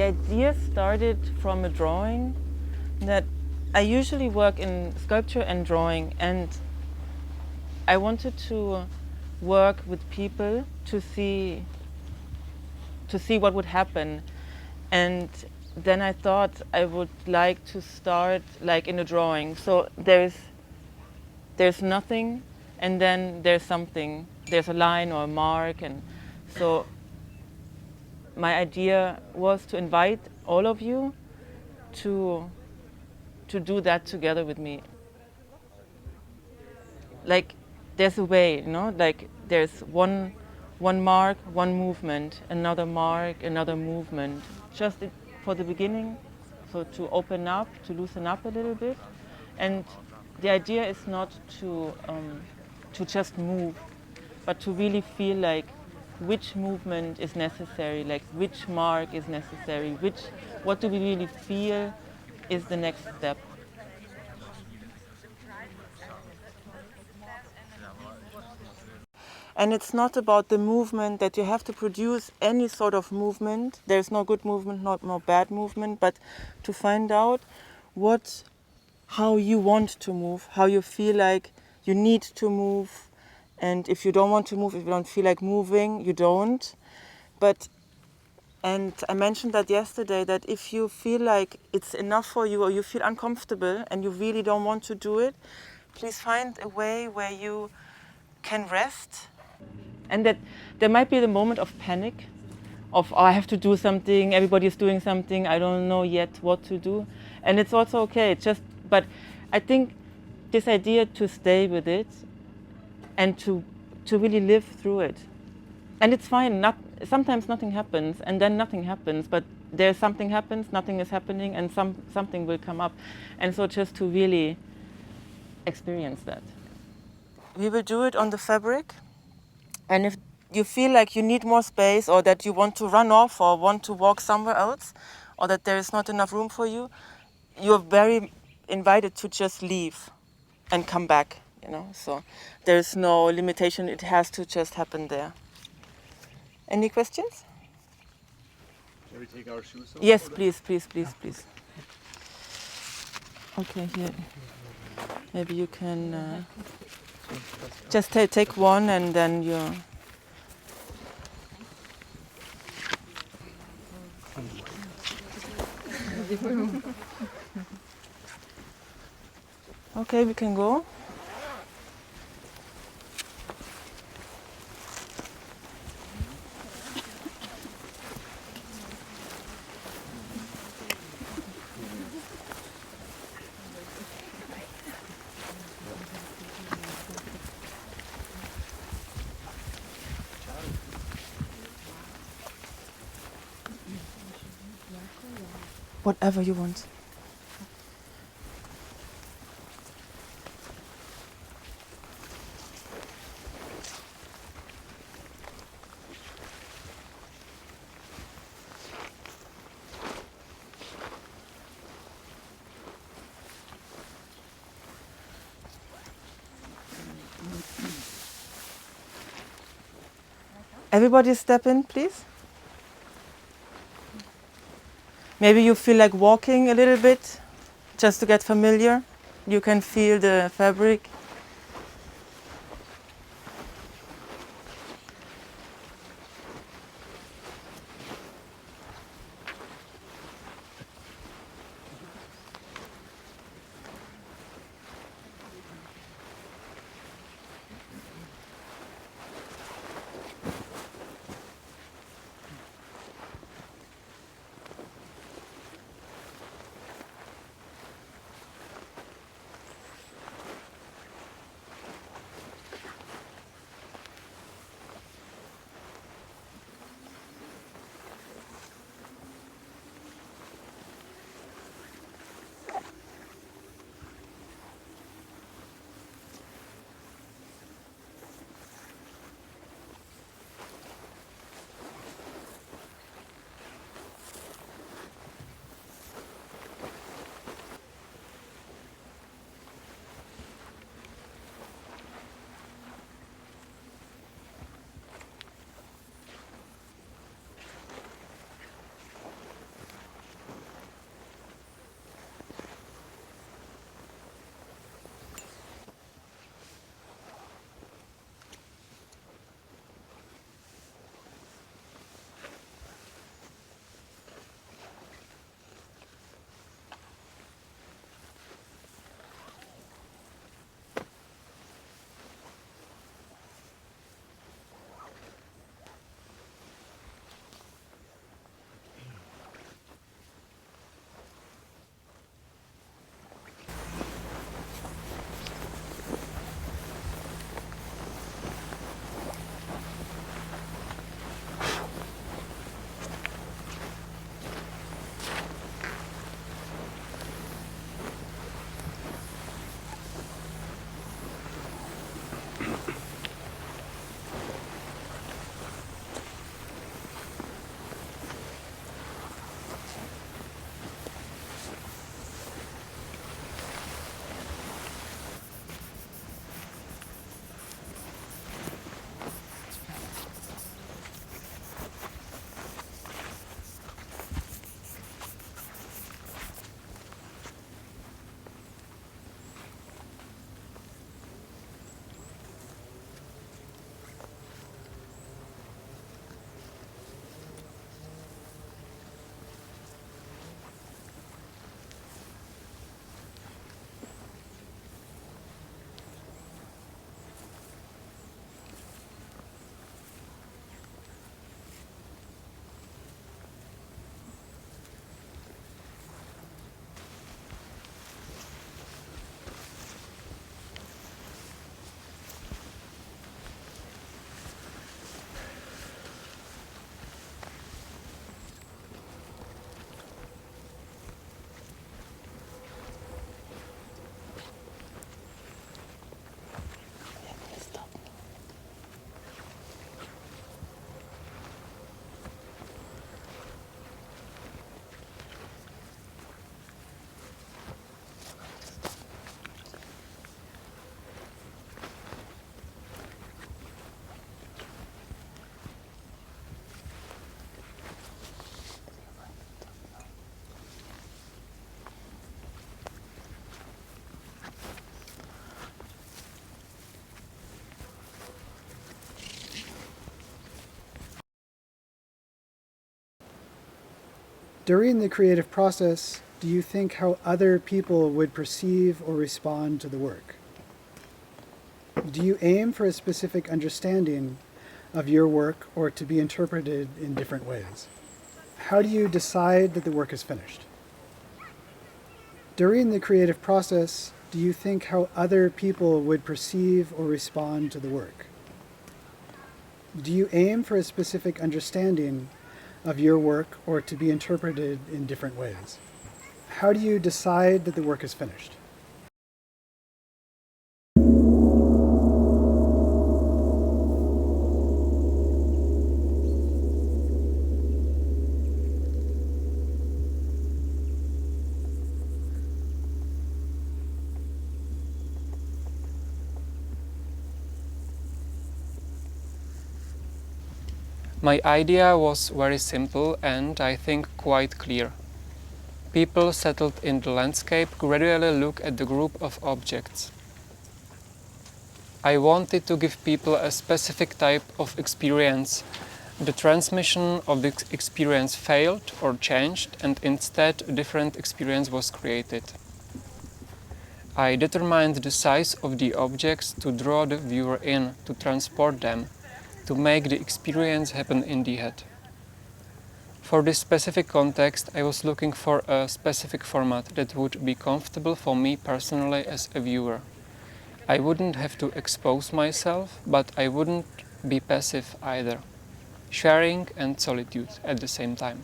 idea started from a drawing that I usually work in sculpture and drawing, and I wanted to work with people to see what would happen. And then I thought I would like to start like in a drawing. So there's nothing, and then there's something. There's a line or a mark, and so my idea was to invite all of you to do that together with me. Like there's a way, you know, like there's one mark, one movement, another mark, another movement. Just for the beginning, so to open up, to loosen up a little bit. And the idea is not to just move, but to really feel like which movement is necessary, like which mark is necessary, what do we really feel is the next step. And it's not about the movement that you have to produce any sort of movement. There's no good movement, no bad movement, but to find out how you want to move, how you feel like you need to move. And if you don't want to move, if you don't feel like moving, you don't. And I mentioned that yesterday, that if you feel like it's enough for you or you feel uncomfortable and you really don't want to do it, please find a way where you can rest. And that there might be the moment of panic, of I have to do something, everybody is doing something, I don't know yet what to do. And it's also okay, but I think this idea to stay with it and to really live through it. And it's fine, sometimes nothing happens, and then nothing happens, but there's something happens, nothing is happening, and something will come up. And so just to really experience that. We will do it on the fabric, and if you feel like you need more space, or that you want to run off or want to walk somewhere else, or that there is not enough room for you, you're very invited to just leave and come back, you know. So there's no limitation, it has to just happen there. Any questions? Shall we take our shoes off? Yes, please. Okay, here. Maybe you can just take one, and then you. Okay, we can go. Whatever you want. Everybody step in, please. Maybe you feel like walking a little bit, just to get familiar. You can feel the fabric. During the creative process, do you think how other people would perceive or respond to the work? Do you aim for a specific understanding of your work or to be interpreted in different ways? How do you decide that the work is finished? During the creative process, do you think how other people would perceive or respond to the work? Do you aim for a specific understanding of your work or to be interpreted in different ways? How do you decide that the work is finished? My idea was very simple and, I think, quite clear. People settled in the landscape gradually look at the group of objects. I wanted to give people a specific type of experience. The transmission of the experience failed or changed, and instead a different experience was created. I determined the size of the objects to draw the viewer in, to transport them, to make the experience happen in the head. For this specific context, I was looking for a specific format that would be comfortable for me personally as a viewer. I wouldn't have to expose myself, but I wouldn't be passive either. Sharing and solitude at the same time.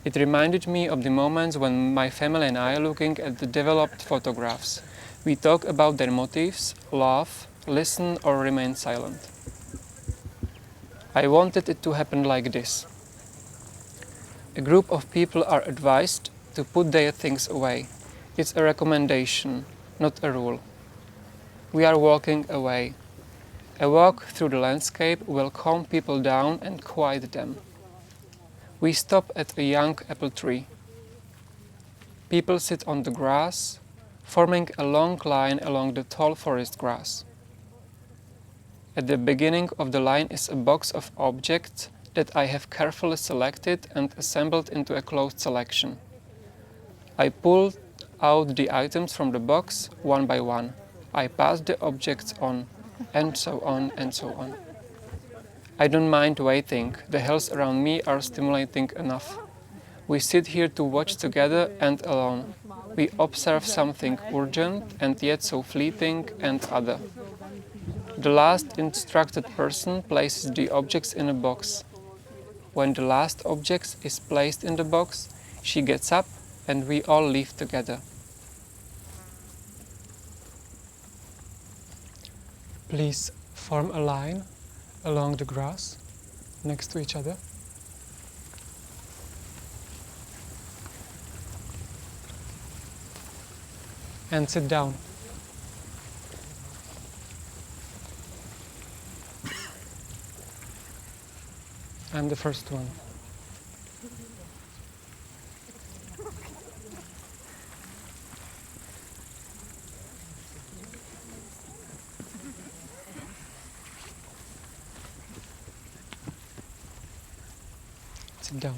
It reminded me of the moments when my family and I are looking at the developed photographs. We talk about their motifs, laugh, listen or remain silent. I wanted it to happen like this. A group of people are advised to put their things away. It's a recommendation, not a rule. We are walking away. A walk through the landscape will calm people down and quiet them. We stop at a young apple tree. People sit on the grass, forming a long line along the tall forest grass. At the beginning of the line is a box of objects that I have carefully selected and assembled into a closed selection. I pulled out the items from the box one by one. I pass the objects on, and so on and so on. I don't mind waiting. The hills around me are stimulating enough. We sit here to watch together and alone. We observe something urgent and yet so fleeting and other. The last instructed person places the objects in a box. When the last object is placed in the box, she gets up and we all leave together. Please form a line along the grass next to each other. And sit down. I'm the first one. Sit down.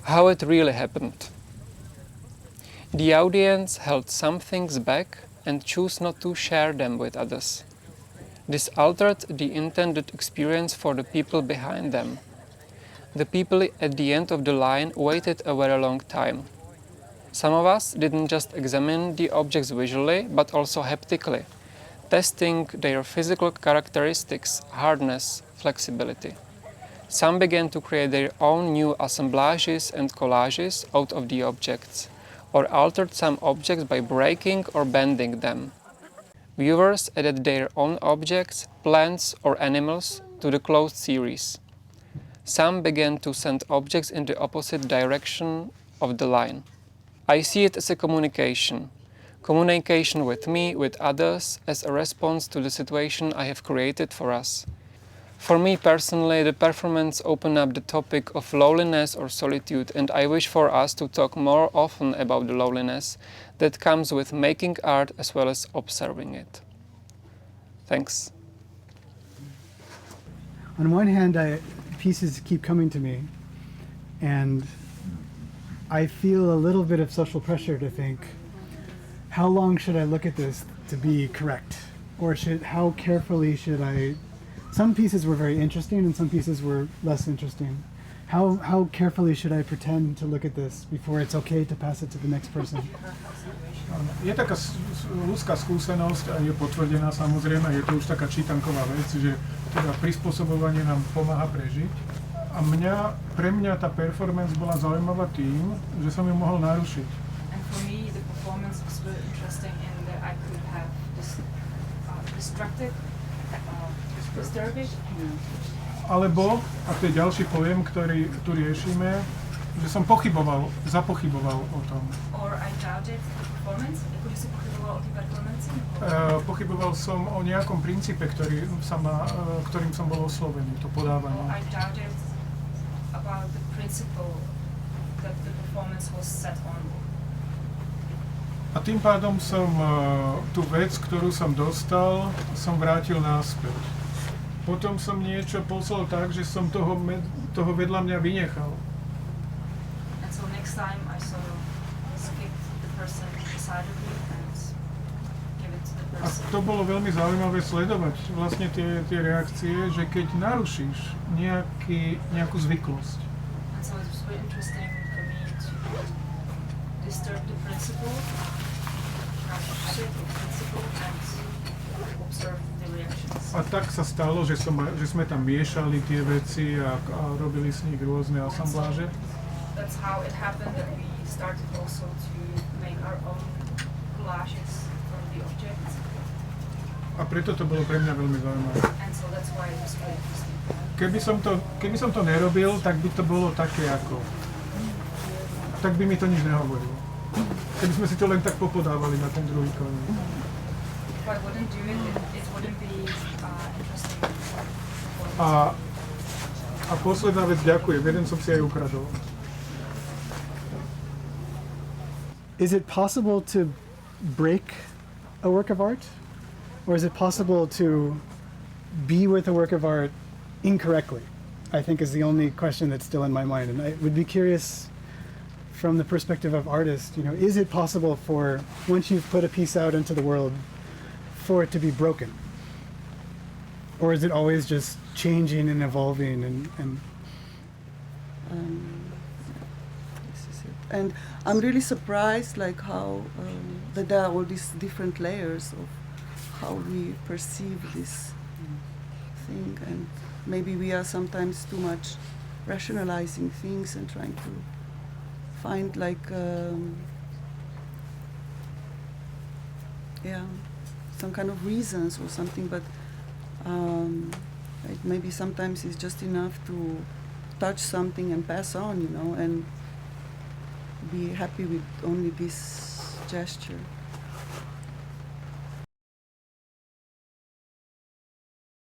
How it really happened. The audience held some things back and chose not to share them with others. This altered the intended experience for the people behind them. The people at the end of the line waited a very long time. Some of us didn't just examine the objects visually, but also haptically, testing their physical characteristics, hardness, flexibility. Some began to create their own new assemblages and collages out of the objects, or altered some objects by breaking or bending them. Viewers added their own objects, plants or animals to the closed series. Some began to send objects in the opposite direction of the line. I see it as a communication with me, with others, as a response to the situation I have created for us. For me personally, the performance opened up the topic of loneliness or solitude, and I wish for us to talk more often about the loneliness that comes with making art as well as observing it. Thanks. On one hand, pieces keep coming to me, and I feel a little bit of social pressure to think, how long should I look at this to be correct? Or how carefully should I... Some pieces were very interesting and some pieces were less interesting. How carefully should I pretend to look at this before it's okay to pass it to the next person? Je taká ľudská skúsenosť a je potvrdená samozrejme, je to už taká čítanková vec, že teda prispôsobovanie nám pomáha prežiť. A pre mňa tá performance bola zaujímavá tým, že som ju mohol narušiť. And for me the performance was really interesting in that I could have this distracted, disturbing. Alebo, a to je ďalší pojem, ktorý tu riešime, že som zapochyboval o tom. Or I doubted the performance. Jako, že si pochyboval o té performanci? Pochyboval som o nejakom princípe, ktorým som bol oslovený, to podávanie. Or I doubted about the principle that the performance was set on. A tým pádom som tú vec, ktorú som dostal, som vrátil naspäť. Potom som niečo poslal tak, že som toho vedľa mňa vynechal. And so next time I sort of skipped the person beside of me and give it to the A person. to bolo veľmi zaujímavé sledovať vlastne tie reakcie, že keď narušíš nejakú zvyklosť. And so it was very interesting for me to disturb the principle, shift the principle and observe the reactions. A tak sa stalo, že sme tam miešali tie veci a robili s nich rôzne asambláže. That's how it happened that we started also to make our own collages from the objects. A preto to bolo pre mňa veľmi zaujímavé. And so that's why it was really interesting. Keby som to nerobil, tak by to bolo také ako... Tak by mi to nič nehovorilo. Keby sme si to len tak popodávali na ten druhý koniec. If I wouldn't do it, it wouldn't be interesting. A posledná vec, ďakujem. Jeden som si aj ukradol. Is it possible to break a work of art? Or is it possible to be with a work of art incorrectly? I think is the only question that's still in my mind. And I would be curious from the perspective of artists, is it possible for, once you've put a piece out into the world, for it to be broken? Or is it always just changing and evolving and This is it. And I'm really surprised like how that there are all these different layers of how we perceive this thing, and maybe we are sometimes too much rationalizing things and trying to find like some kind of reasons or something, but like maybe sometimes it's just enough to touch something and pass on, and be happy with only this gesture.